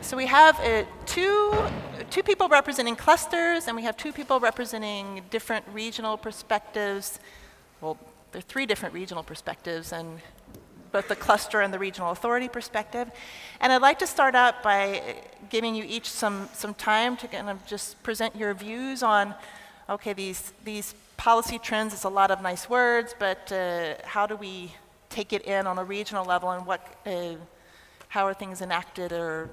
So we have two people representing clusters, and we have two people representing different regional perspectives. Well, there are three different regional perspectives, and both the cluster and the regional authority perspective. And I'd like to start out by giving you each some time to kind of just present your views on, okay, these policy trends, it's a lot of nice words, but how do we take it in on a regional level, and how are things enacted, or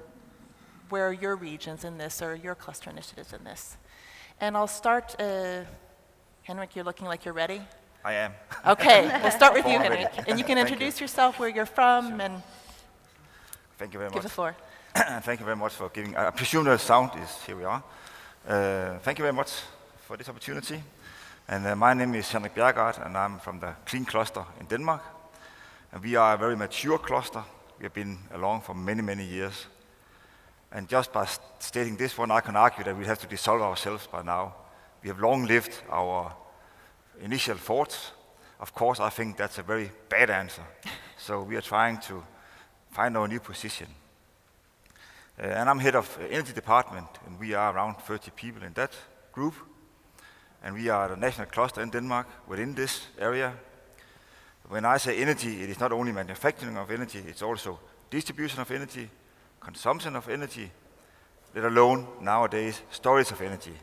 where are your regions in this, or your cluster initiatives in this? And I'll start, Henrik, you're looking like you're ready. I am. Okay, we'll start with you, Henrik. And you can introduce yourself, where you're from, and thank you very give much. the floor. Thank you very much for giving, I presume the sound is, here we are. Thank you very much for this opportunity. And my name is Henrik Bjerregaard, and I'm from the Clean Cluster in Denmark. And we are a very mature cluster. We have been along for many, many years. And just by stating this one, I can argue that we have to dissolve ourselves by now. We have long lived our initial thoughts. Of course, I think that's a very bad answer. So we are trying to find our new position. And I'm head of energy department, and we are around 30 people in that group. And we are the national cluster in Denmark within this area. When I say energy, it is not only manufacturing of energy, it's also distribution of energy, consumption of energy, let alone nowadays storage of energy.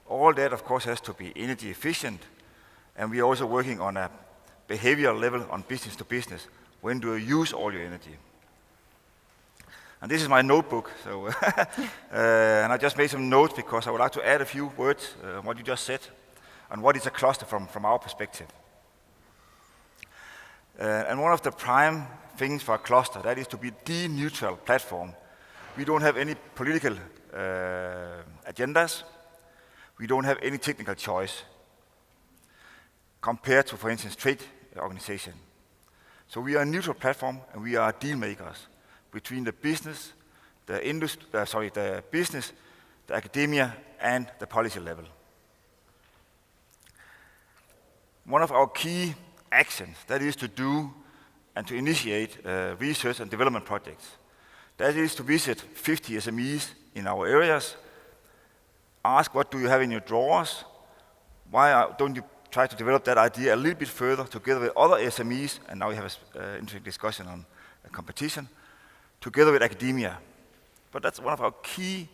All that, of course, has to be energy efficient, and we are also working on a behavioral level on business to business. When do you use all your energy? And this is my notebook, so and I just made some notes because I would like to add a few words on what you just said, and what is a cluster from our perspective. And one of the prime things for a cluster, that is to be the neutral platform. We don't have any political agendas. We don't have any technical choice compared to, for instance, trade organization. So we are a neutral platform, and we are deal makers between the business, the business, the academia, and the policy level. One of our key actions, that is to do and to initiate research and development projects. That is to visit 50 SMEs in our areas, ask what do you have in your drawers, why don't you try to develop that idea a little bit further together with other SMEs, and now we have an interesting discussion on competition, together with academia. But that's one of our key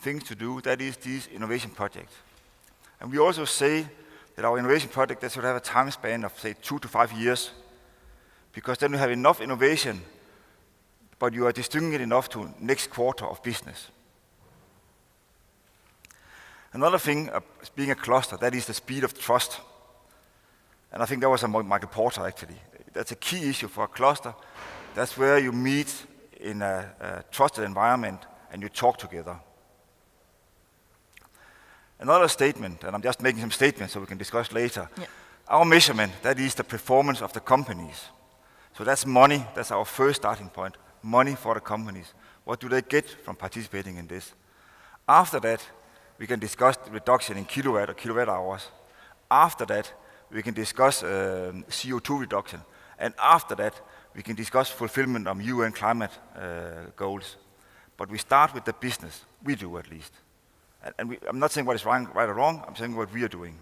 things to do, that is these innovation projects. And we also say that our innovation project that should have a time span of, say, 2 to 5 years, because then you have enough innovation, but you are distributing it enough to next quarter of business. Another thing, being a cluster, that is the speed of trust. And I think that was a Michael Porter, actually. That's a key issue for a cluster. That's where you meet in a trusted environment and you talk together. Another statement, and I'm just making some statements so we can discuss later. Yeah. Our measurement, that is the performance of the companies. So that's money, that's our first starting point. Money for the companies. What do they get from participating in this? After that, we can discuss the reduction in kilowatt or kilowatt hours. After that, we can discuss CO2 reduction. And after that, we can discuss fulfillment of UN climate goals. But we start with the business. We do, at least. And I'm not saying what is right or wrong, I'm saying what we are doing.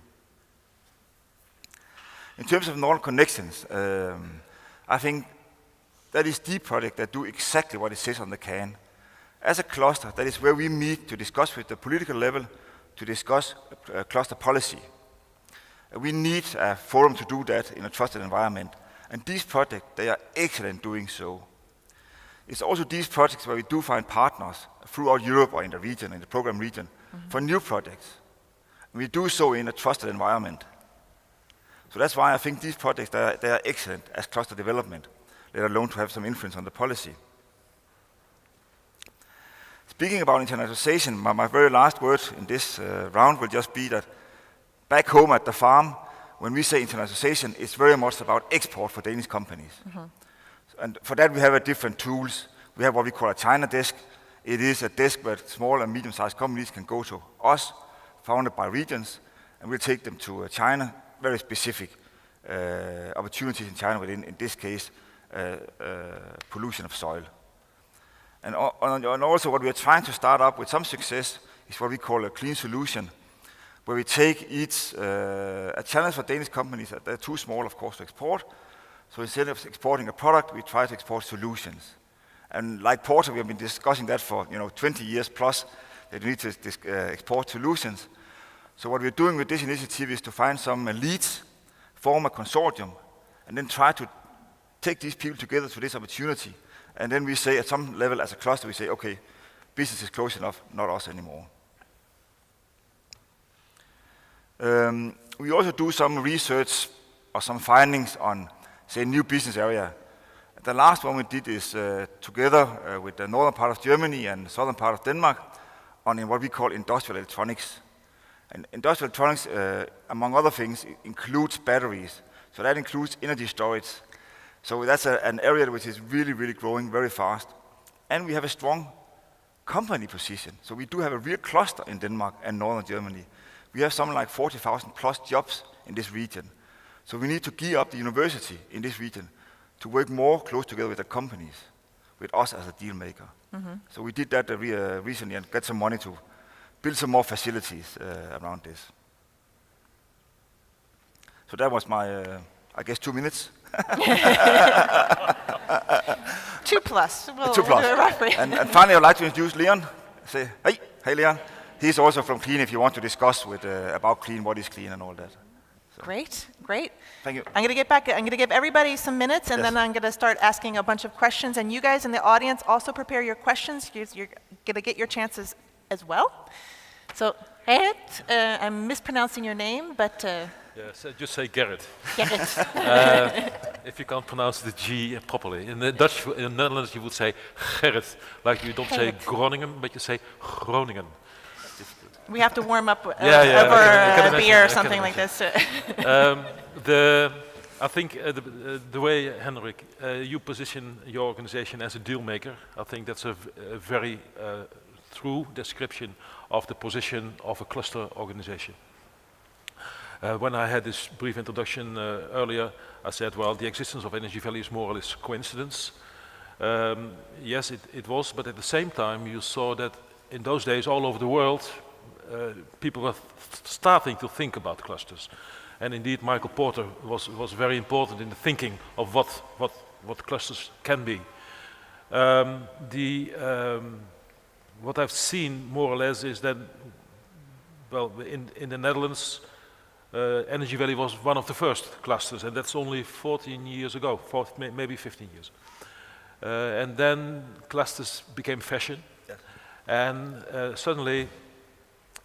In terms of Northern Connections, I think that is the project that do exactly what it says on the can. As a cluster, that is where we meet to discuss with the political level, to discuss cluster policy. We need a forum to do that in a trusted environment. And these projects, they are excellent doing so. It's also these projects where we do find partners throughout Europe or in the region, in the program region, for new projects. And we do so in a trusted environment. So that's why I think these projects, they are excellent as cluster development, let alone to have some influence on the policy. Speaking about internationalization, my very last word in this round will just be that back home at the farm, when we say internationalization, it's very much about export for Danish companies. And for that we have different tools. We have what we call a China desk. It is a desk where small and medium-sized companies can go to us, founded by regions, and we'll take them to China, very specific opportunities in China within, in this case, pollution of soil. And also what we are trying to start up with some success is what we call a clean solution, where we take each, a challenge for Danish companies that they're too small, of course, to export. So instead of exporting a product, we try to export solutions. And like Porter, we have been discussing that for 20 years plus, that we need to export solutions. So what we're doing with this initiative is to find some leads, form a consortium, and then try to take these people together to this opportunity. And then we say, at some level as a cluster, we say, okay, business is close enough, not us anymore. We also do some research or some findings on, say, new business area. The last one we did is together with the northern part of Germany and southern part of Denmark on what we call industrial electronics. And industrial electronics, among other things, includes batteries. So that includes energy storage. So that's an area which is really, really growing very fast. And we have a strong company position. So we do have a real cluster in Denmark and northern Germany. We have something like 40,000 plus jobs in this region. So we need to gear up the university in this region to work more close together with the companies, with us as a deal maker. So we did that recently and got some money to build some more facilities around this. So that was my, I guess, 2 minutes. 2 plus. We'll 2 plus. do it roughly. And finally, I'd like to introduce Leon. Say, hey, Leon. He's also from Clean if you want to discuss with, about Clean, what is Clean and all that. So. Great. Thank you. I'm going to give everybody some minutes, and then I'm going to start asking a bunch of questions. And you guys in the audience also prepare your questions. You're going to get your chances as well. So, Gerrit, I'm mispronouncing your name, but... Yes, just say Gerrit. Gerrit. If you can't pronounce the G properly. In the Dutch, in the Netherlands, you would say Gerrit. Like you don't say Groningen, but you say Groningen. We have to warm up over a beer or something like this. I think the way, Henrik, you position your organization as a deal maker, I think that's a very true description of the position of a cluster organization. When I had this brief introduction earlier, I said, well, the existence of Energy Valley is more or less coincidence. Yes, it was, but at the same time, you saw that in those days, all over the world, people were starting to think about clusters. And indeed, Michael Porter was very important in the thinking of what clusters can be. What I've seen more or less is that, well, in the Netherlands, Energy Valley was one of the first clusters, and that's only 14 years ago, maybe 15 years. And then clusters became fashion, yes. And suddenly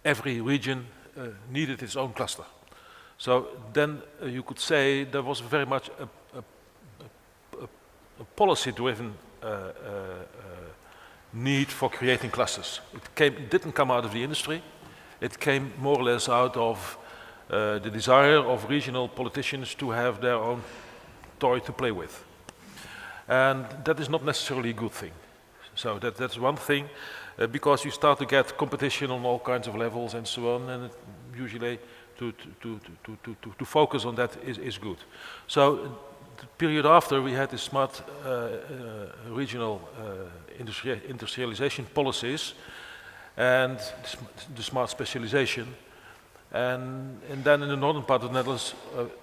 every region needed its own cluster. So then you could say there was very much a policy-driven need for creating clusters. It didn't come out of the industry. It came more or less out of the desire of regional politicians to have their own toy to play with. And that is not necessarily a good thing. So that's one thing, because you start to get competition on all kinds of levels and so on, and usually to focus on that is good. So the period after, we had the smart regional industrialization policies and the smart specialization. And then in the northern part of the Netherlands,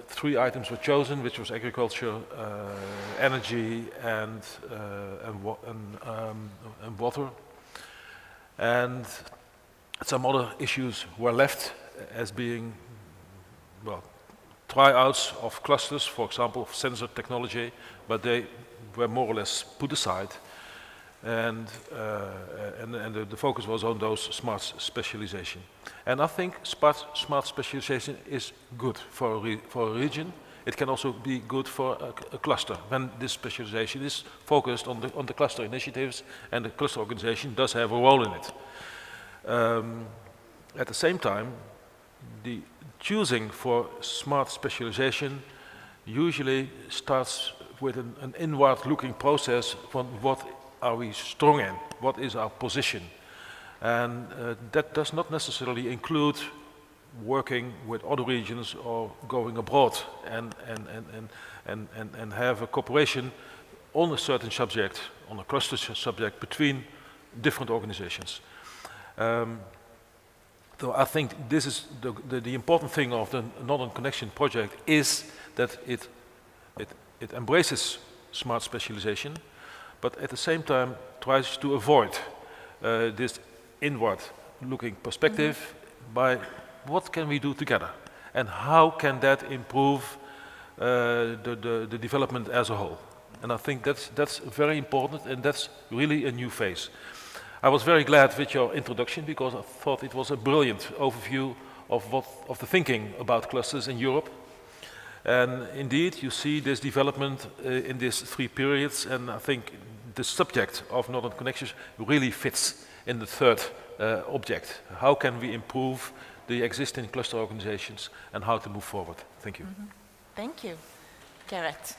3 items were chosen, which was agriculture, energy, and water. And some other issues were left as being, well, tryouts of clusters, for example, of sensor technology, but they were more or less put aside. And the focus was on those smart specialization. And I think smart specialization is good for a region. It can also be good for a cluster when this specialization is focused on the cluster initiatives, and the cluster organization does have a role in it. At the same time, the choosing for smart specialization usually starts with an inward-looking process from what are we strong in, what is our position. And that does not necessarily include working with other regions or going abroad and have a cooperation on a certain subject, on a cluster subject, between different organizations. So I think this is the important thing of the Northern Connection project is that it embraces smart specialization, but at the same time tries to avoid this inward-looking perspective by what can we do together and how can that improve the development as a whole. And I think that's very important, and that's really a new phase. I was very glad with your introduction because I thought it was a brilliant overview of the thinking about clusters in Europe. And indeed, you see this development in these 3 periods, and I think the subject of Northern Connections really fits in the third object. How can we improve the existing cluster organizations and how to move forward? Thank you. Thank you, Gerrit.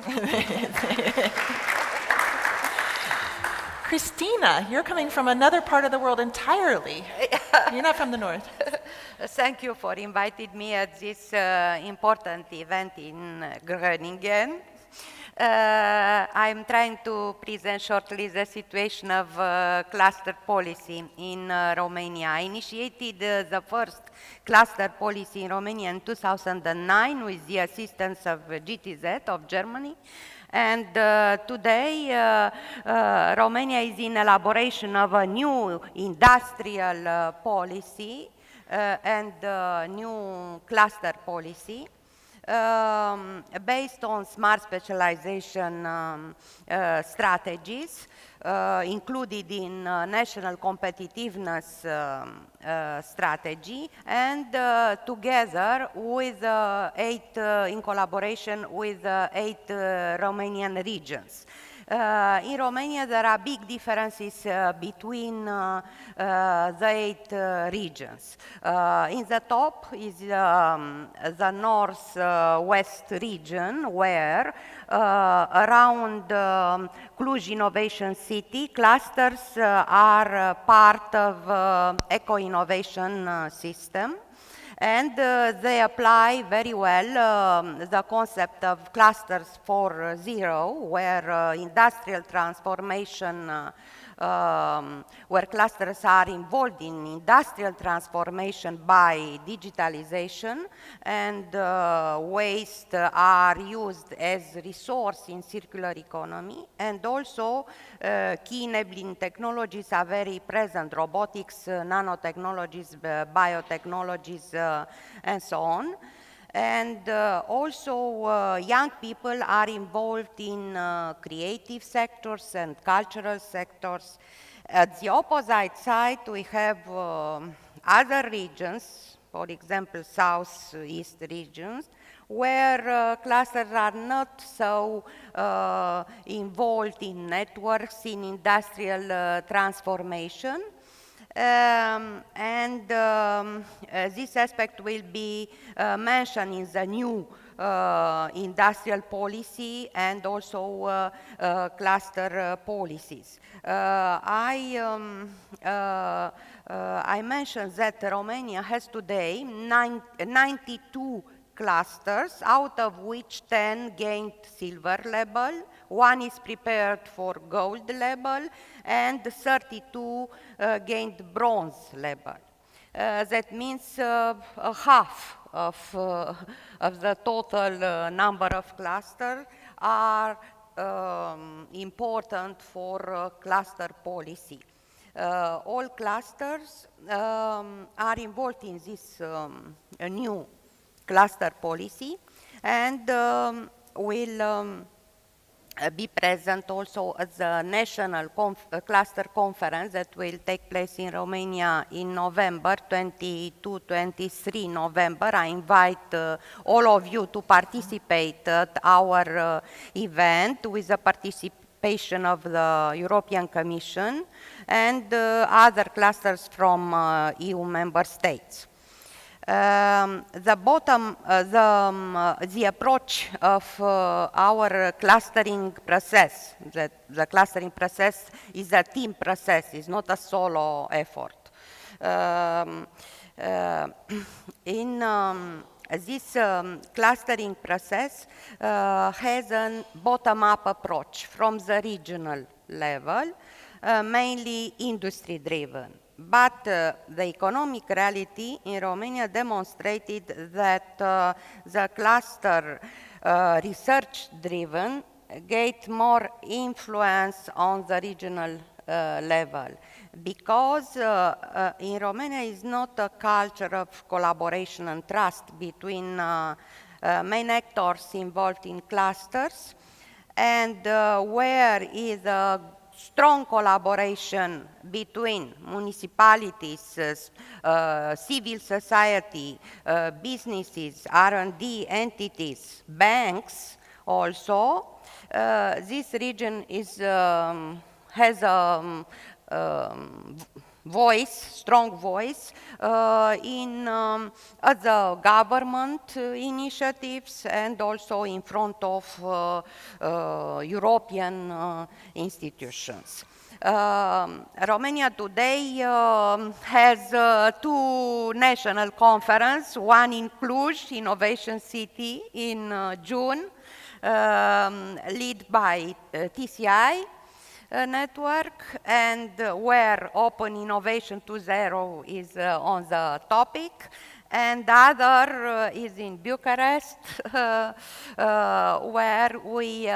Christina, you're coming from another part of the world entirely. You're not from the north. Thank you for inviting me at this important event in Groningen. I'm trying to present shortly the situation of cluster policy in Romania. I initiated the first cluster policy in Romania in 2009 with the assistance of GTZ of Germany. And today, Romania is in elaboration of a new industrial policy and new cluster policy based on smart specialization strategies included in national competitiveness strategy and together with in collaboration with 8 Romanian regions. In Romania, there are big differences between the 8 regions. In the top is the north-west region, where around Cluj Innovation City, clusters are part of eco-innovation system. And they apply very well the concept of clusters 4.0, where industrial transformation, where clusters are involved in industrial transformation by digitalization, and waste are used as resource in circular economy, and also key enabling technologies are very present: robotics, nanotechnologies, biotechnologies, and so on. And also young people are involved in creative sectors and cultural sectors. At the opposite side, we have other regions, for example, southeast regions, where clusters are not so involved in networks, in industrial transformation. This aspect will be mentioned in the new industrial policy and also cluster policies. I mentioned that Romania has today 92 clusters, out of which 10 gained silver level, 1 is prepared for gold level, and 32 gained bronze level. That means half of the total number of clusters are important for cluster policy. All clusters are involved in this new cluster policy and will be present also at the national cluster conference that will take place in Romania in November, 22-23 November. I invite all of you to participate at our event with the participation of the European Commission and other clusters from EU member states. The approach of our clustering process, the clustering process is a team process, it's not a solo effort. In this clustering process has a bottom-up approach from the regional level, mainly industry-driven. But the economic reality in Romania demonstrated that the cluster research-driven get more influence on the regional level, because in Romania is not a culture of collaboration and trust between main actors involved in clusters, and where is a strong collaboration between municipalities, civil society, businesses, R&D entities, banks also. This region is, has a strong voice in other government initiatives and also in front of European institutions. Romania today has two national conferences, one in Cluj, Innovation City, in June, led by TCI network, and where Open Innovation 2.0 is on the topic, and the other is in Bucharest, where we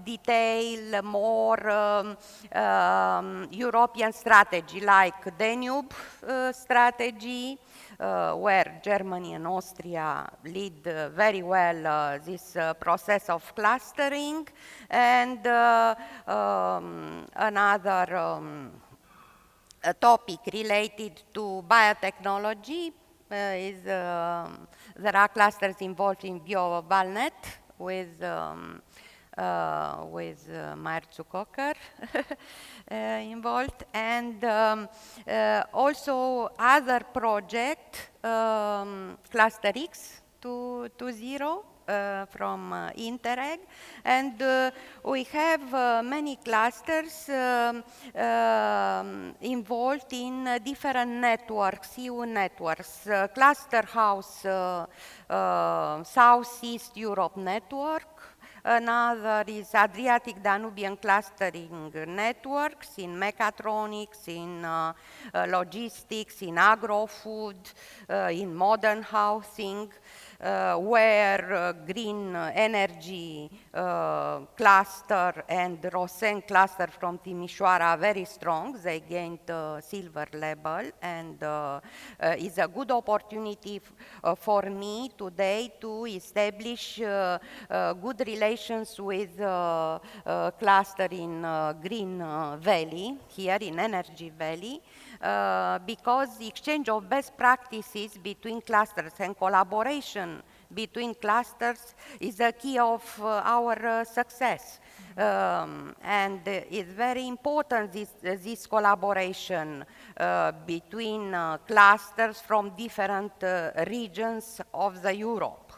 detail more European strategy, like Danube strategy, where Germany and Austria lead very well this process of clustering, and another topic related to biotechnology is there are clusters involved in BioValnet with Meyer Zuckocker involved, and also other project, Cluster X 2.0 from Interreg, and we have many clusters involved in different networks, EU networks. Cluster House Southeast Europe Network. Another is Adriatic Danubian Clustering Networks in mechatronics, in logistics, in agro-food, in modern housing, where green energy cluster and Rosen cluster from Timișoara are very strong. They gained silver label, and is a good opportunity for me today to establish good relations with cluster in Green Valley, here in Energy Valley, because the exchange of best practices between clusters and collaboration between clusters is the key of our success. And it's very important, this collaboration between clusters from different regions of the Europe.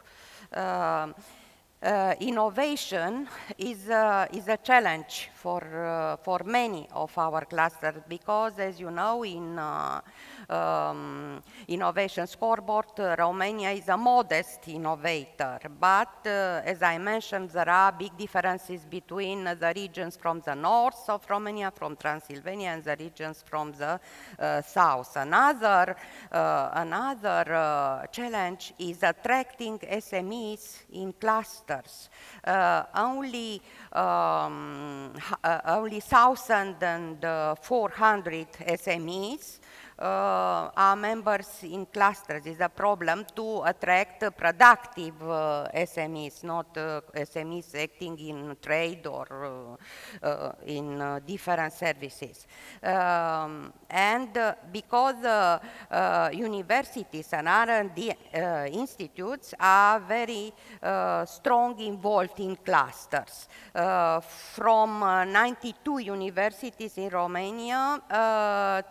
Innovation is a challenge for many of our clusters, because, as you know, in innovation scoreboard, Romania is a modest innovator. But as I mentioned, there are big differences between the regions from the north of Romania, from Transylvania, and the regions from the south. Another challenge is attracting SMEs in clusters. Only 1,400 SMEs are members in clusters. Is a problem to attract productive SMEs, not SMEs acting in trade or in different services. And because universities and R&D institutes are very strong involved in clusters. From 92 universities in Romania,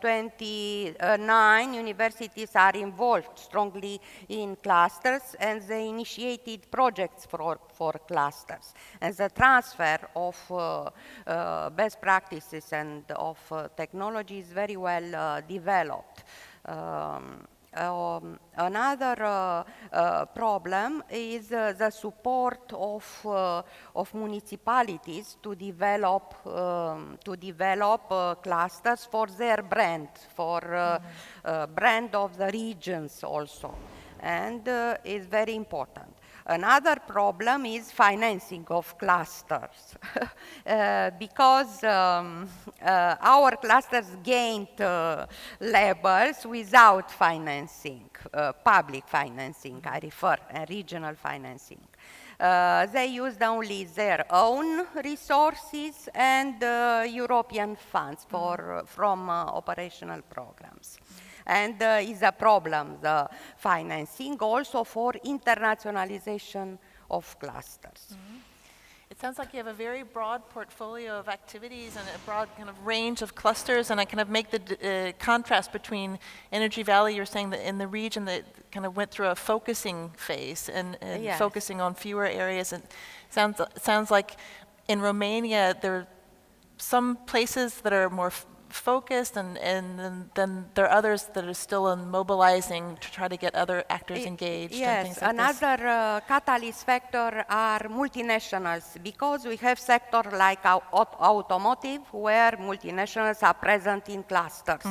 29 universities are involved strongly in clusters, and they initiated projects for clusters. And the transfer of best practices and of technology is very well developed. Another problem is the support of municipalities to develop clusters for their brand, for brand of the regions also, and is very important. Another problem is financing of clusters because our clusters gained labels without financing, public financing, I refer, regional financing. They used only their own resources and European funds from operational programs. And is a problem, the financing, also for internationalization of clusters. Mm-hmm. It sounds like you have a very broad portfolio of activities and a broad kind of range of clusters, and I kind of make the contrast between Energy Valley, you're saying that in the region that kind of went through a focusing phase and Yes. focusing on fewer areas. And sounds like in Romania there are some places that are more focused, and then there are others that are still in mobilizing to try to get other actors engaged. Yes, and things like this. another catalyst factor are multinationals, because we have sector like automotive where multinationals are present in clusters,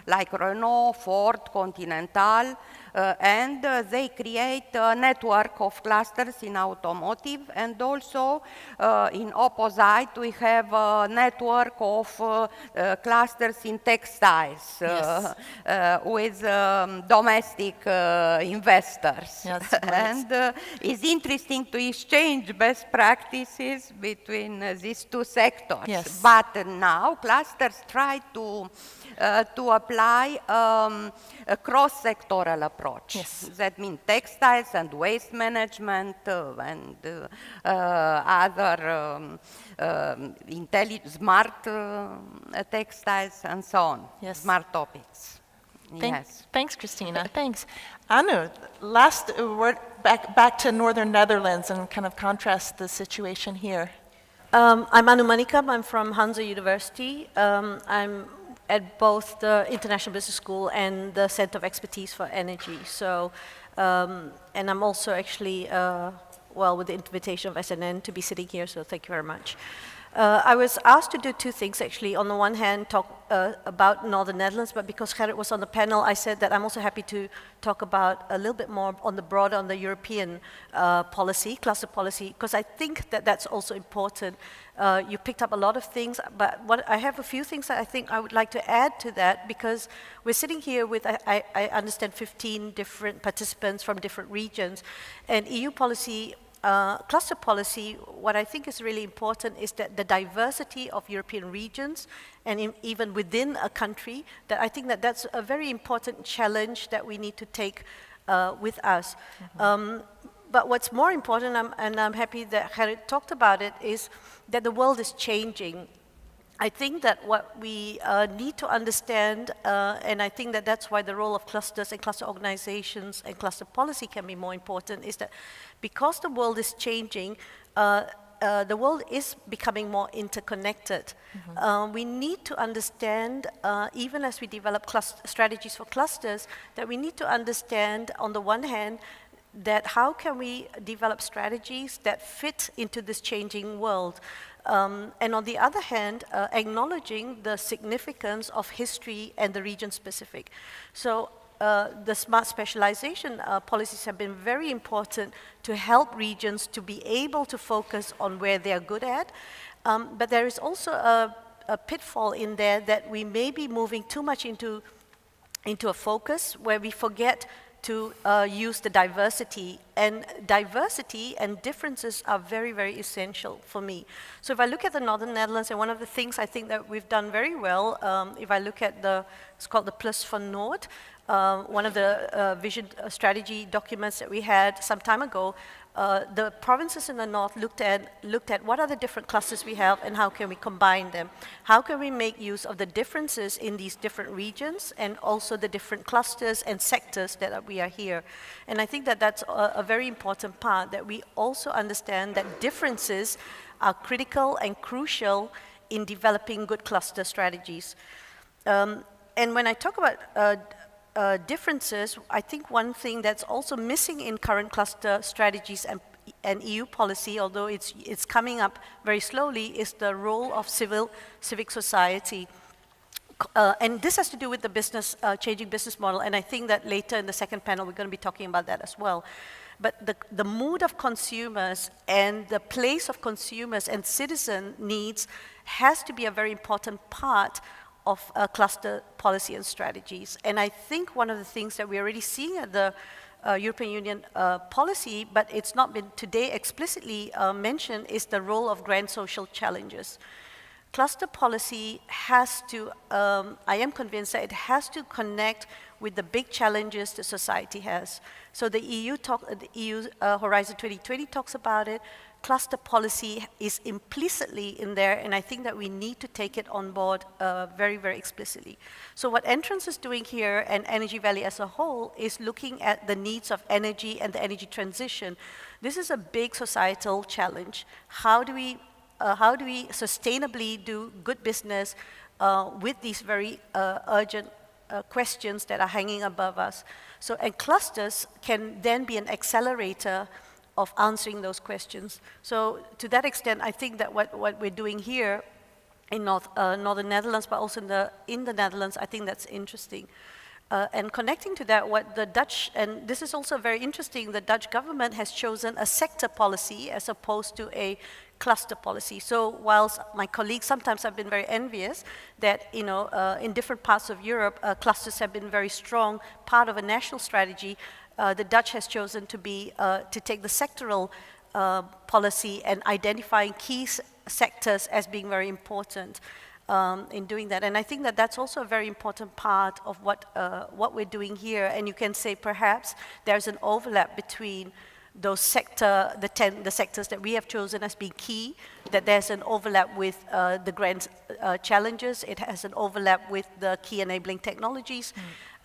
like Renault, Ford, Continental, and they create a network of clusters in automotive, and also in opposite we have a network of clusters in textiles with domestic investors. Yes, of course. And it's interesting to exchange best practices between these two sectors. Yes. But now clusters try to apply a cross-sectoral approach. Yes. That means textiles and waste management and other smart textiles and so on. Yes. Smart topics. Yes. Thanks, Christina. Thanks. Anu, last word back to Northern Netherlands and kind of contrast the situation here. I'm Anu Manikam. I'm from Hansa University. I'm at both the International Business School and the Center of Expertise for Energy. So, and I'm also actually, well, with the invitation of SNN to be sitting here, so thank you very much. I was asked to do two things, actually. On the one hand, talk about Northern Netherlands, but because Gerrit was on the panel, I said that I'm also happy to talk about a little bit more on the broader, on the European policy, cluster policy, because I think that that's also important. You picked up a lot of things, but I have a few things that I think I would like to add to that, because we're sitting here with, I understand, 15 different participants from different regions, and EU policy, cluster policy, what I think is really important is that the diversity of European regions, and even within a country, that I think that that's a very important challenge that we need to take with us. But what's more important, and I'm happy that Gerrit talked about it, is that the world is changing. I think that what we need to understand, and I think that that's why the role of clusters and cluster organizations and cluster policy can be more important, is that because the world is changing, the world is becoming more interconnected. We need to understand, even as we develop strategies for clusters, that we need to understand, on the one hand, that how can we develop strategies that fit into this changing world. And on the other hand, acknowledging the significance of history and the region-specific. So the smart specialization policies have been very important to help regions to be able to focus on where they are good at. But there is also a pitfall in there that we may be moving too much into a focus where we forget to use the diversity, and differences are very, very essential for me. So if I look at the Northern Netherlands, and one of the things I think that we've done very well, if I look at it's called the Plus van Noord, one of the vision strategy documents that we had some time ago, the provinces in the north looked at what are the different clusters we have and how can we combine them. How can we make use of the differences in these different regions and also the different clusters and sectors that we are here. And I think that that's a very important part, that we also understand that differences are critical and crucial in developing good cluster strategies. And when I talk about differences, I think one thing that's also missing in current cluster strategies and EU policy, although it's coming up very slowly, is the role of civic society. And this has to do with the business, changing business model, and I think that later in the second panel we're going to be talking about that as well. But the mood of consumers and the place of consumers and citizen needs has to be a very important part of cluster policy and strategies. And I think one of the things that we're already seeing at the European Union policy, but it's not been today explicitly mentioned, is the role of grand social challenges. Cluster policy has to, I am convinced that it has to connect with the big challenges that society has. So the EU Horizon 2020 talks about it. Cluster policy is implicitly in there, and I think that we need to take it on board very, very explicitly. So what Entrance is doing here, and Energy Valley as a whole, is looking at the needs of energy and the energy transition. This is a big societal challenge. How do we sustainably do good business with these very urgent questions that are hanging above us? So, and clusters can then be an accelerator of answering those questions. So to that extent, I think that what we're doing here in Northern Netherlands, but also in the Netherlands, I think that's interesting. And connecting to that, what the Dutch, and this is also very interesting, the Dutch government has chosen a sector policy as opposed to a cluster policy. So whilst my colleagues sometimes have been very envious that, you know, in different parts of Europe, clusters have been very strong, part of a national strategy, the Dutch has chosen to take the sectoral policy and identifying key sectors as being very important in doing that. And I think that that's also a very important part of what we're doing here. And you can say perhaps there's an overlap between those the sectors that we have chosen as being key, that there's an overlap with the grand challenges, it has an overlap with the key enabling technologies.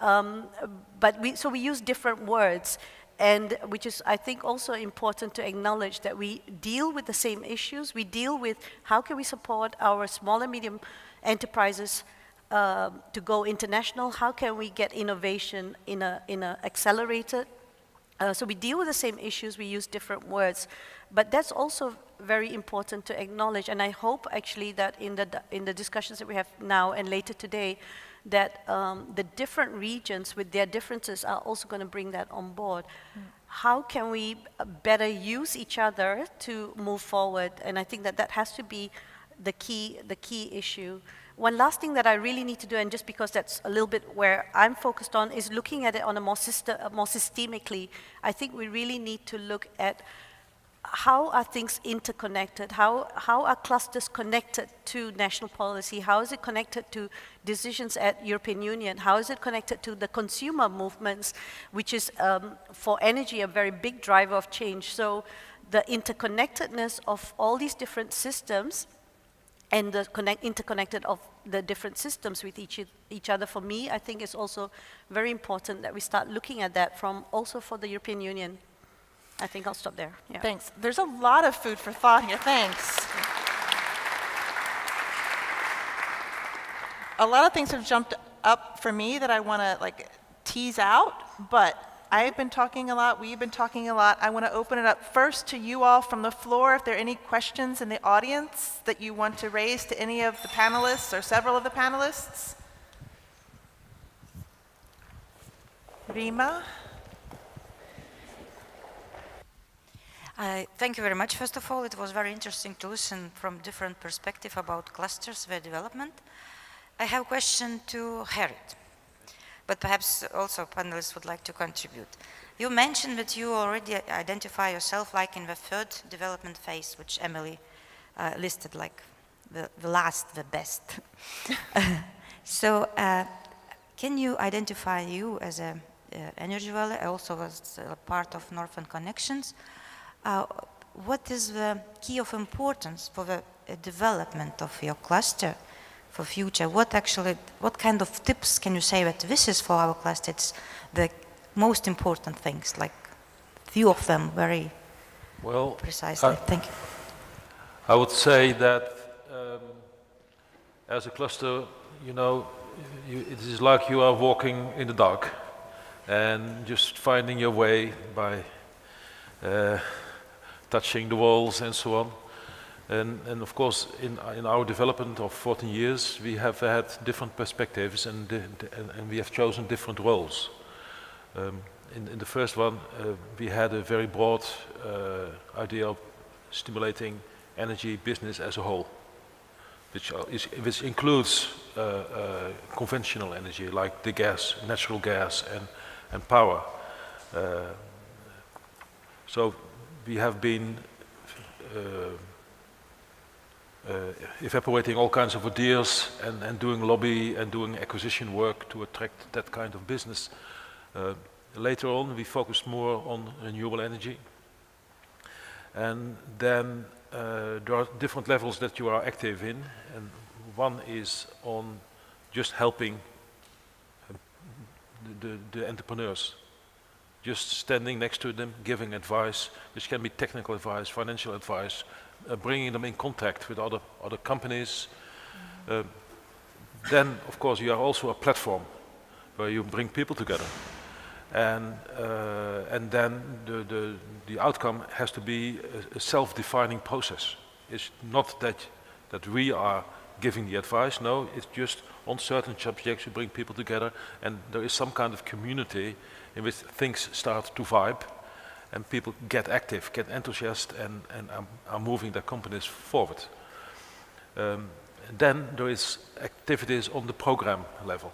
So we use different words, and which is, I think, also important to acknowledge that we deal with the same issues. We deal with how can we support our small and medium enterprises to go international, how can we get innovation in a accelerated. So we deal with the same issues, we use different words, but that's also very important to acknowledge, and I hope actually that in the discussions that we have now and later today, that the different regions with their differences are also going to bring that on board. How can we better use each other to move forward? And I think that that has to be the key issue. One last thing that I really need to do, and just because that's a little bit where I'm focused on, is looking at it on a more systemically. I think we really need to look at how are things interconnected? How are clusters connected to national policy? How is it connected to decisions at European Union? How is it connected to the consumer movements, which is for energy a very big driver of change? So the interconnectedness of all these different systems and the interconnected of the different systems with each other, for me, I think is also very important that we start looking at that also for the European Union. I think I'll stop there. Yeah. Thanks. There's a lot of food for thought here. Thanks. A lot of things have jumped up for me that I want to tease out, but I've been talking a lot, we've been talking a lot. I want to open it up first to you all from the floor. If there are any questions in the audience that you want to raise to any of the panelists or several of the panelists. Rima? Thank you very much. First of all, it was very interesting to listen from different perspectives about clusters, their development. I have a question to Harriet, but perhaps also panelists would like to contribute. You mentioned that you already identify yourself like in the third development phase, which Emily listed like the last, the best. So can you identify you as an Energy Valley, also as a part of Northern Connections? What is the key of importance for the development of your cluster for future? What kind of tips can you say that this is for our cluster? It's the most important things, like few of them very precisely. Thank you. I would say that as a cluster, you know, it is like you are walking in the dark and just finding your way by touching the walls and so on. And of course, in our development of 14 years, we have had different perspectives and we have chosen different roles. In the first one, we had a very broad idea of stimulating energy business as a whole, which includes conventional energy like the gas, natural gas and power. So we have been evaporating all kinds of ideas and doing lobby and doing acquisition work to attract that kind of business. Later on, we focused more on renewable energy. And then there are different levels that you are active in, and one is on just helping the entrepreneurs, just standing next to them, giving advice, which can be technical advice, financial advice, bringing them in contact with other companies. Then, of course, you are also a platform where you bring people together. And then the outcome has to be a self-defining process. It's not that we are giving the advice, no, it's just on certain subjects you bring people together and there is some kind of community in which things start to vibe and people get active, get enthusiastic and are moving their companies forward. Then there is activities on the program level.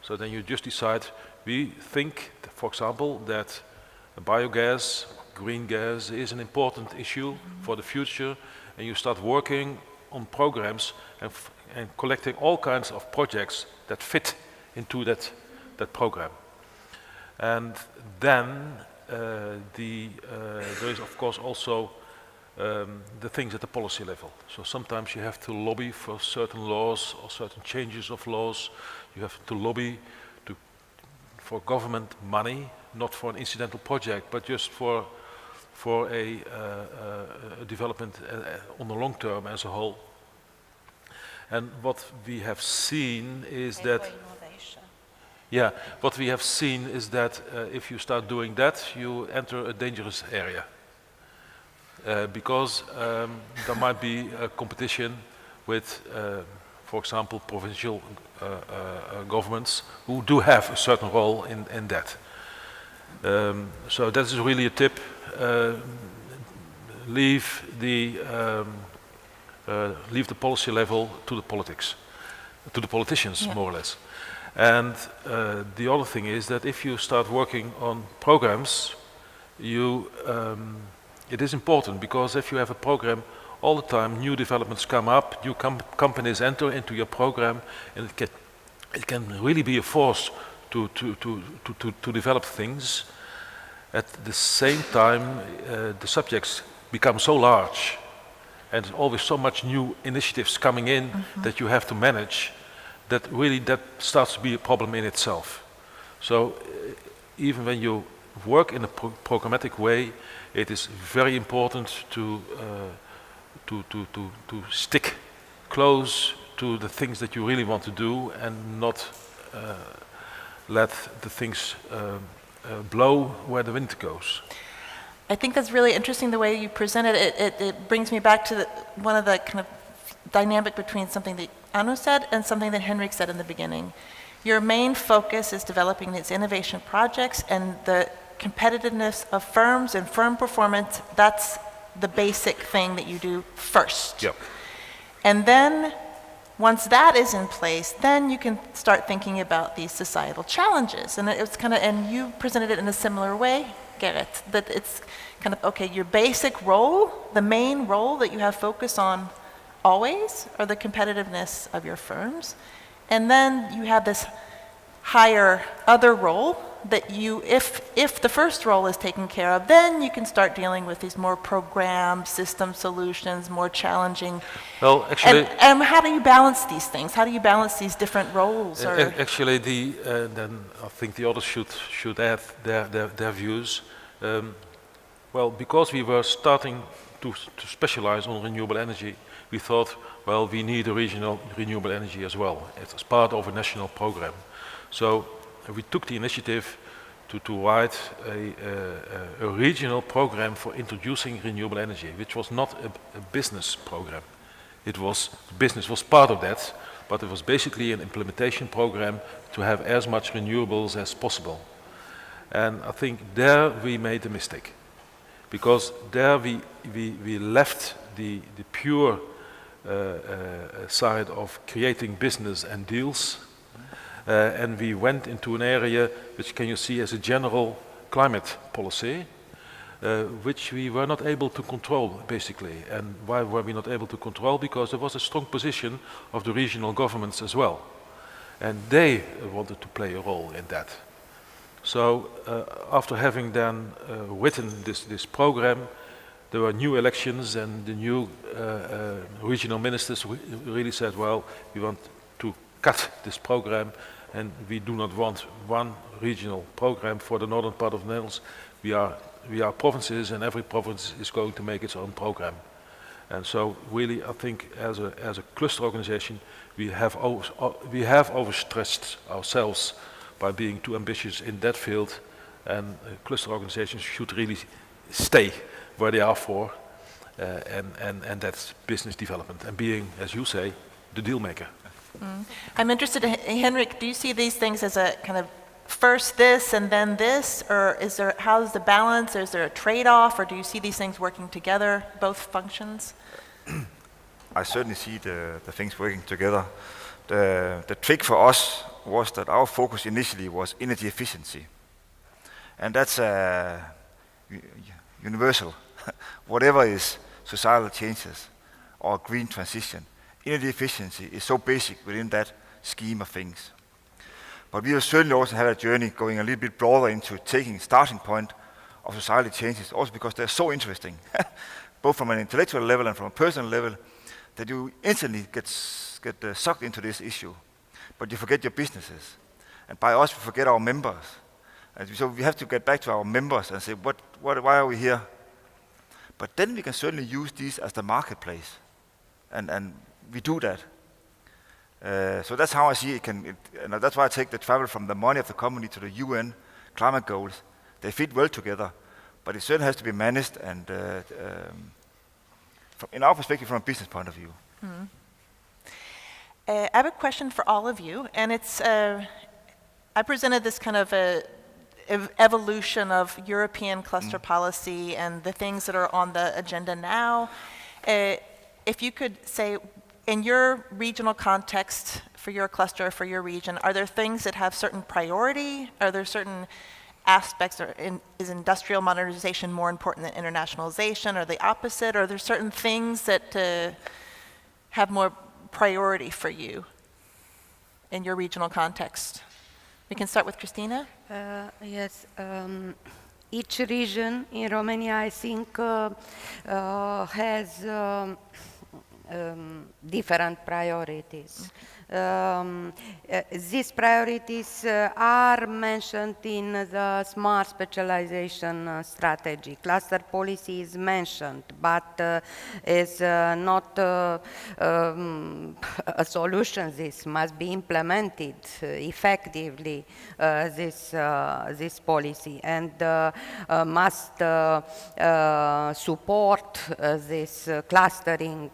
So then you just decide, we think, for example, that biogas, green gas is an important issue for the future, and you start working on programs and collecting all kinds of projects that fit into that program. And then there is, of course, also the things at the policy level. So sometimes you have to lobby for certain laws or certain changes of laws. You have to lobby for government money, not for an incidental project, but just for a development on the long term as a whole. And what we have seen is that what we have seen is that if you start doing that, you enter a dangerous area. Because there might be a competition with, for example, provincial governments who do have a certain role in that. So that is really a tip. Leave the policy level to the politics, to the politicians, more or less. And the other thing is that if you start working on programs, it is important, because if you have a program all the time, new developments come up, new companies enter into your program, and it can really be a force to develop things. At the same time, the subjects become so large, and there's always so much new initiatives coming in that you have to manage, that really that starts to be a problem in itself. So even when you work in a programmatic way, it is very important to stick close to the things that you really want to do and not let the things blow where the wind goes. I think that's really interesting the way you presented it. It brings me back to one of the kind of dynamic between something that Anu said and something that Henrik said in the beginning. Your main focus is developing these innovation projects, and the competitiveness of firms and firm performance, that's the basic thing that you do first. Yep. And then once that is in place, then you can start thinking about these societal challenges. And it's kind of, and you presented it in a similar way, Gerrit, that it's kind of, okay, your basic role, the main role that you have focus on always are the competitiveness of your firms. And then you have this higher other role that you, if the first role is taken care of, then you can start dealing with these more program, system solutions, more challenging. Well, actually, and how do you balance these things? How do you balance these different roles? Actually, then I think the others should add their views. Well, because we were starting to specialize on renewable energy, we thought, well, we need a regional renewable energy as well. It's part of a national program. So we took the initiative to write a regional program for introducing renewable energy, which was not a business program. Business was part of that, but it was basically an implementation program to have as much renewables as possible. And I think there we made a mistake, because there we left the pure side of creating business and deals, and we went into an area which can you see as a general climate policy, which we were not able to control, basically. And why were we not able to control? Because there was a strong position of the regional governments as well. And they wanted to play a role in that. So after having then written this program, there were new elections, and the new regional ministers really said, well, we want to cut this program, and we do not want one regional program for the northern part of the Netherlands. We are provinces, and every province is going to make its own program. And so really, I think as a cluster organization, we have overstressed ourselves by being too ambitious in that field, and cluster organizations should really stay where they are for, and that's business development, and being, as you say, the deal maker. I'm interested, Henrik, do you see these things as a kind of first this and then this, or how's the balance? Is there a trade-off, or do you see these things working together, both functions? I certainly see the things working together. The trick for us was that our focus initially was energy efficiency. And that's universal. Whatever is societal changes or green transition, energy efficiency is so basic within that scheme of things. But we will certainly also have a journey going a little bit broader into taking starting point of societal changes, also because they're so interesting, both from an intellectual level and from a personal level, that you instantly get sucked into this issue. But you forget your businesses. And by us, we forget our members. And so we have to get back to our members and say, why are we here? But then we can certainly use these as the marketplace. And we do that. So that's how I see it. And that's why I take the travel from the money of the company to the UN climate goals. They fit well together, but it certainly has to be managed and, in our perspective, from a business point of view. Mm-hmm. I have a question for all of you, and it's, I presented this kind of evolution of European cluster policy and the things that are on the agenda now. If you could say, in your regional context, for your cluster, for your region, are there things that have certain priority? Are there certain aspects, or is industrial modernization more important than internationalization, or the opposite? Are there certain things that have more priority for you in your regional context? We can start with Christina. Yes. Each region in Romania, I think, has different priorities. These priorities are mentioned in the smart specialization strategy. Cluster policy is mentioned, but is not a solution. This must be implemented effectively, this policy, and must support this clustering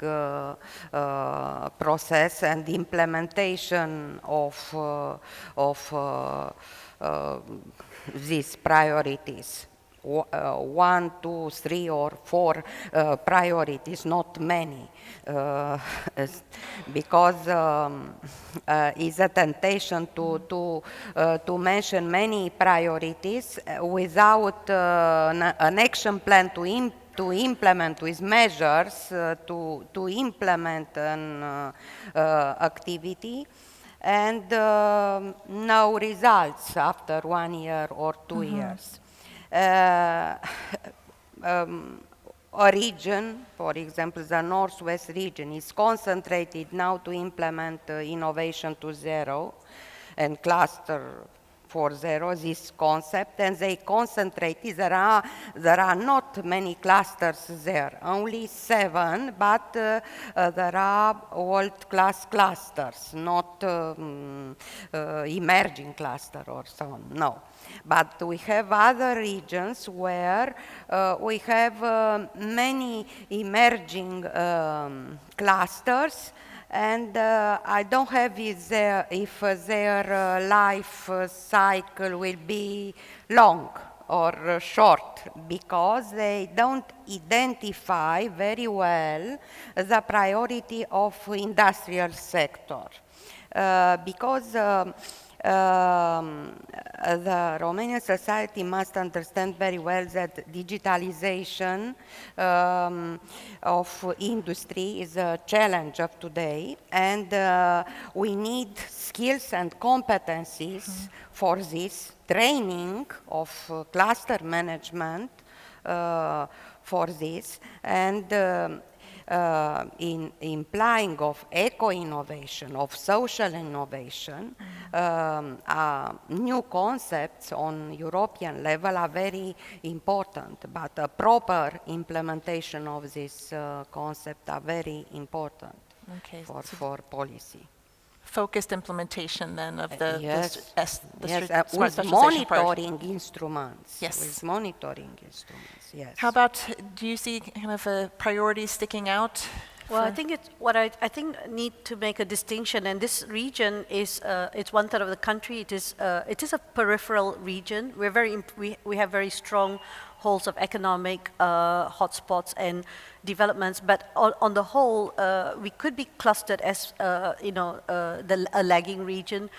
process and implementation of these priorities. 1, 2, 3, or 4 priorities, not many, because it's a temptation to mention many priorities without an action plan to implement with measures to implement an activity, and no results after 1 year or 2 years. A region, for example, the Northwest region, is concentrated now to implement Innovation to Zero and Cluster 4.0, this concept, and they concentrated. There are not many clusters there, only 7, but there are world-class clusters, not emerging cluster or so on, no. But we have other regions where we have many emerging clusters, and I don't have if their life cycle will be long or short, because they don't identify very well the priority of industrial sector. Because the Romanian society must understand very well that digitalization of industry is a challenge of today, and we need skills and competencies for this, training of cluster management for this, and in implying of eco-innovation, of social innovation, new concepts on European level are very important, but a proper implementation of this concept are very important for policy. Focused implementation then of the with smart specialization part. monitoring instruments. Yes. With monitoring instruments, yes. How about, do you see kind of a priority sticking out? Well, I think it's what I think need to make a distinction, and this region is it's 1/3 of the country. It is a peripheral region. We have very strong holes of economic hotspots and developments, but on the whole, we could be clustered as a lagging region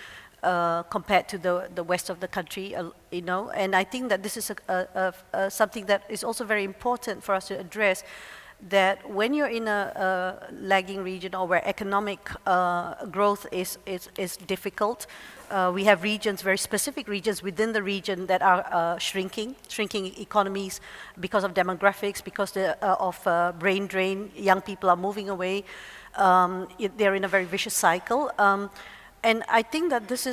compared to the west of the country, and I think that this is something that is also very important for us to address. That when you're in a lagging region or where economic growth is difficult, we have regions, very specific regions within the region that are shrinking economies because of demographics, because of brain drain. Young people are moving away. They're in a very vicious cycle. And I think that this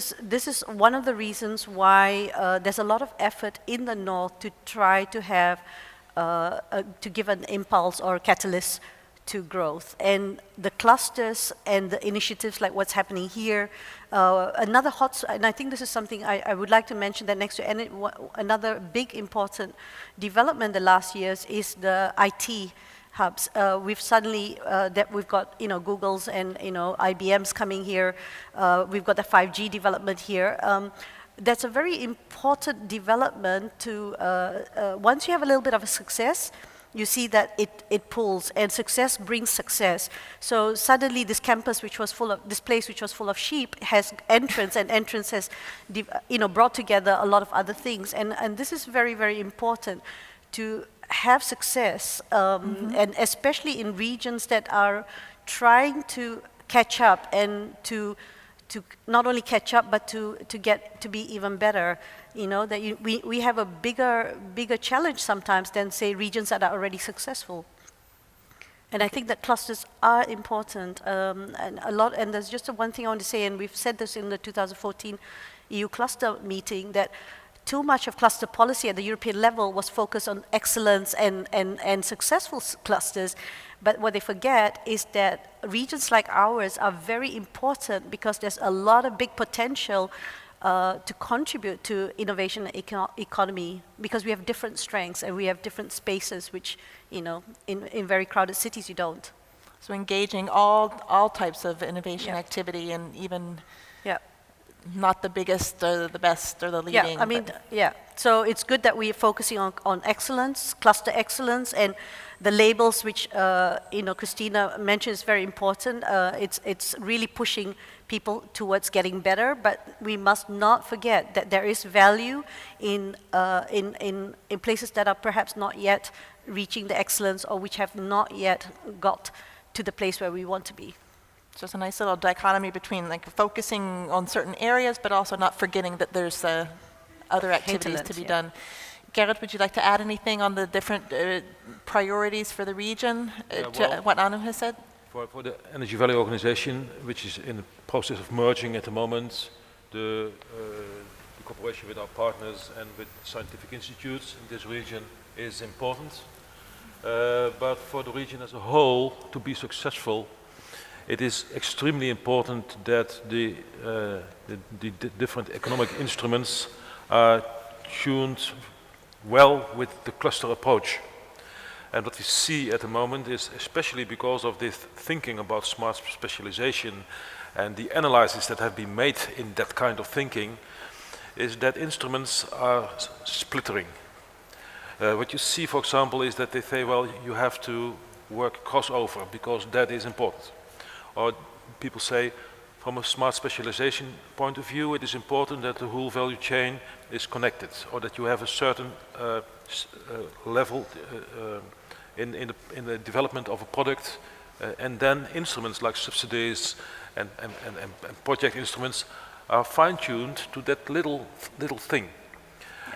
is one of the reasons why there's a lot of effort in the north to try to have to give an impulse or catalyst to growth. And the clusters and the initiatives like what's happening here, another and I think this is something I would like to mention, that next to another big important development the last years is the IT hubs. We've suddenly, we've got, Googles and, IBMs coming here. We've got the 5G development here. That's a very important development to, once you have a little bit of a success, you see that it pulls, and success brings success. So suddenly this campus, this place which was full of sheep, has entrance, and entrance has, brought together a lot of other things. And this is very, very important to have success, and especially in regions that are trying to catch up, and to not only catch up, but to get to be even better. That we have a bigger challenge sometimes than, say, regions that are already successful. And I think that clusters are important, and a lot. And there's just one thing I want to say, and we've said this in the 2014 EU cluster meeting, that too much of cluster policy at the European level was focused on excellence and successful clusters. But what they forget is that regions like ours are very important, because there's a lot of big potential to contribute to innovation and economy, because we have different strengths and we have different spaces, which, in very crowded cities you don't. So engaging all types of innovation activity, and even not the biggest or the best or the leading. Yeah, I mean, so it's good that we are focusing on excellence, cluster excellence, and the labels which Christina mentioned is very important. It's really pushing people towards getting better, but we must not forget that there is value in places that are perhaps not yet reaching the excellence, or which have not yet got to the place where we want to be. So it's a nice little dichotomy between focusing on certain areas, but also not forgetting that there's other activities to be done. Gerrit, would you like to add anything on the different priorities for the region to what Anu has said? For the Energy Valley organization, which is in the process of merging at the moment, the the cooperation with our partners and with scientific institutes in this region is important. But for the region as a whole to be successful, it is extremely important that the different economic instruments are tuned well with the cluster approach. And what we see at the moment is, especially because of this thinking about smart specialization and the analyses that have been made in that kind of thinking, is that instruments are splittering. What you see, for example, is that they say, well, you have to work crossover because that is important. Or people say, from a smart specialization point of view, it is important that the whole value chain is connected, or that you have a certain level in the development of a product, and then instruments like subsidies and project instruments are fine-tuned to that little thing.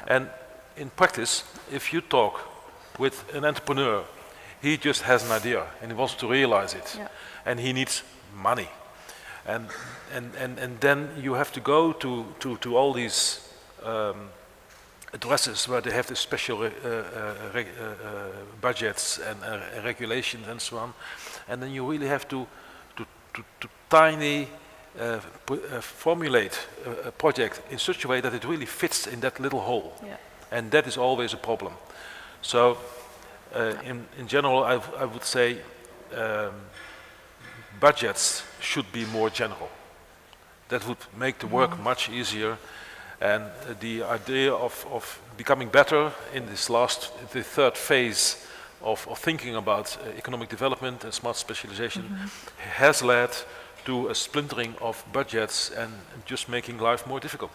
And in practice, if you talk with an entrepreneur, he just has an idea and he wants to realize it, and he needs money. And then you have to go to all these addresses where they have the special budgets and regulations and so on. And then you really have to tiny formulate a project in such a way that it really fits in that little hole. Yeah. And that is always a problem. So in general, I would say budgets should be more general. That would make the work much easier. And the idea of becoming better in this the third phase of thinking about economic development and smart specialization has led to a splintering of budgets and just making life more difficult.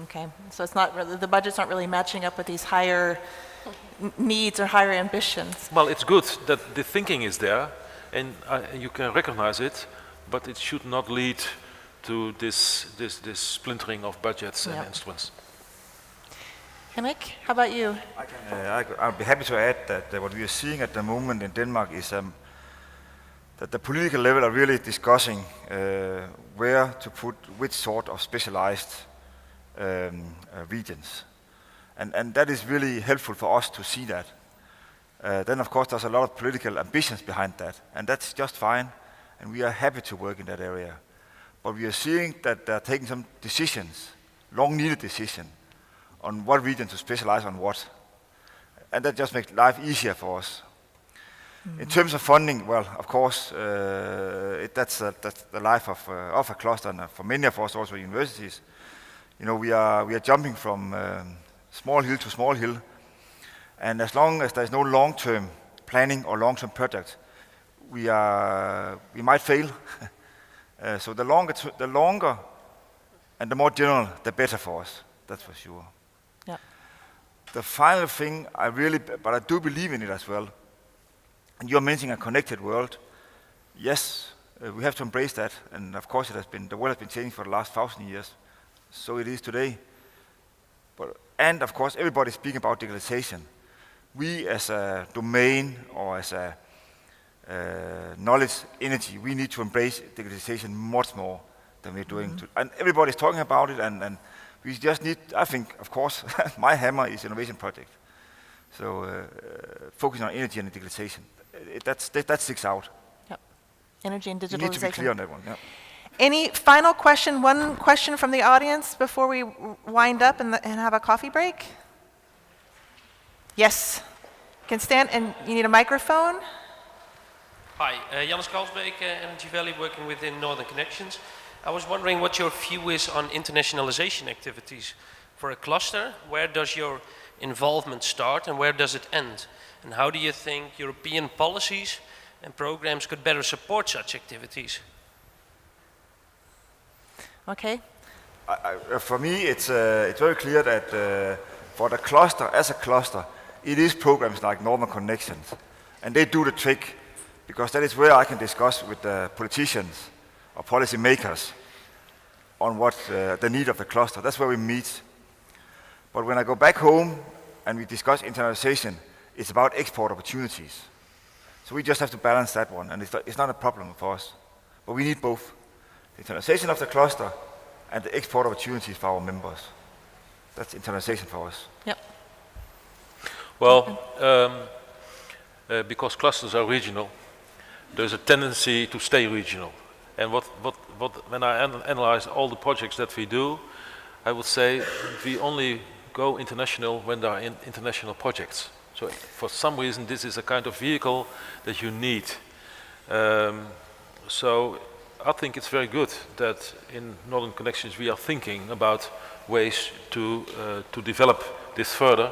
Okay, so it's not really, the budgets aren't really matching up with these higher needs or higher ambitions. Well, it's good that the thinking is there and you can recognize it, but it should not lead to this splintering of budgets and instruments. Henrik, how about you? I'll be happy to add that what we are seeing at the moment in Denmark is that the political level are really discussing where to put which sort of specialized regions. And that is really helpful for us to see that. Then of course there's a lot of political ambitions behind that, and that's just fine, and we are happy to work in that area. But we are seeing that they're taking some decisions, long-needed decisions, on what region to specialize on what. And that just makes life easier for us. In terms of funding, well, of course, that's the life of a cluster, and for many of us also universities. You know, we are jumping from small hill to small hill, and as long as there's no long-term planning or long-term project, we might fail. So the longer and the more general, the better for us. That's for sure. Yeah. The final thing, but I do believe in it as well. And you're mentioning a connected world. Yes, we have to embrace that. And of course, the world has been changing for the last 1,000 years. So it is today. And of course, everybody's speaking about digitalization. We as a domain or as a knowledge energy, we need to embrace digitalization much more than we're doing. And everybody's talking about it, and we just need, I think, of course, my hammer is innovation project. So focusing on energy and digitalization, that sticks out. Yep. Energy and digitalization. You need to be clear on that one. Yeah. Any final question, one question from the audience before we wind up and have a coffee break? Yes. You can stand, and you need a microphone. Hi, Janus Kalsbeek, Energy Valley, working within Northern Connections. I was wondering what your view is on internationalization activities for a cluster. Where does your involvement start and where does it end? And how do you think European policies and programs could better support such activities? Okay. For me, it's very clear that for the cluster, as a cluster, it is programs like Northern Connections, and they do the trick, because that is where I can discuss with the politicians or policy makers on what the need of the cluster. That's where we meet. But when I go back home and we discuss internationalization, it's about export opportunities. So we just have to balance that one, and it's not a problem for us. But we need both the internationalization of the cluster and the export opportunities for our members. That's internationalization for us. Yep. Well, because clusters are regional, there's a tendency to stay regional. And when I analyze all the projects that we do, I would say we only go international when there are international projects. So for some reason, this is a kind of vehicle that you need. So I think it's very good that in Northern Connections we are thinking about ways to develop this further.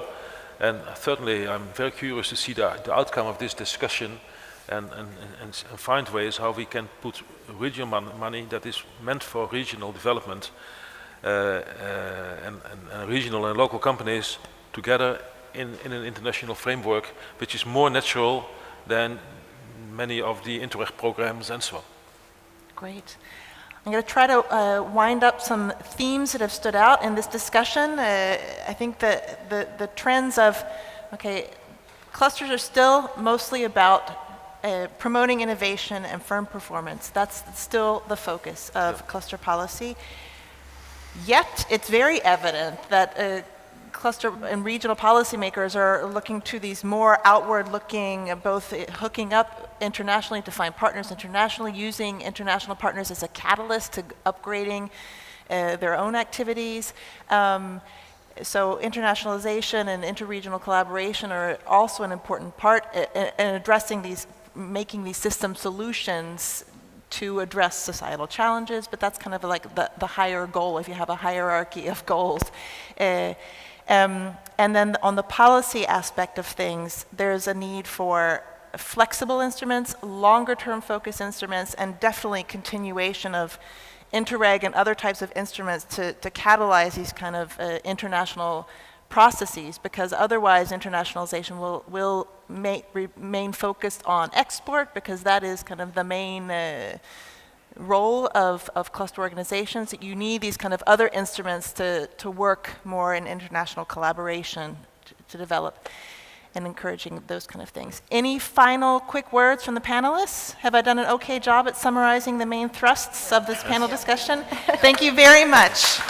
And certainly I'm very curious to see the outcome of this discussion and find ways how we can put regional money that is meant for regional development and regional and local companies together in an international framework which is more natural than many of the Interreg programs and so on. Great. I'm going to try to wind up some themes that have stood out in this discussion. I think that the trends of, okay, clusters are still mostly about promoting innovation and firm performance. That's still the focus of cluster policy. Yet, it's very evident that cluster and regional policymakers are looking to these more outward-looking, both hooking up internationally to find partners internationally, using international partners as a catalyst to upgrading their own activities. So internationalization and interregional collaboration are also an important part in addressing these, making these system solutions to address societal challenges, but that's kind of like the higher goal if you have a hierarchy of goals. And then on the policy aspect of things, there's a need for flexible instruments, longer term focus instruments, and definitely continuation of Interreg and other types of instruments to catalyze these kind of international processes, because otherwise internationalization will remain focused on export, because that is kind of the main role of cluster organizations. You need these kind of other instruments to work more in international collaboration to develop and encouraging those kind of things. Any final quick words from the panelists? Have I done an okay job at summarizing the main thrusts of this panel discussion? Thank you very much.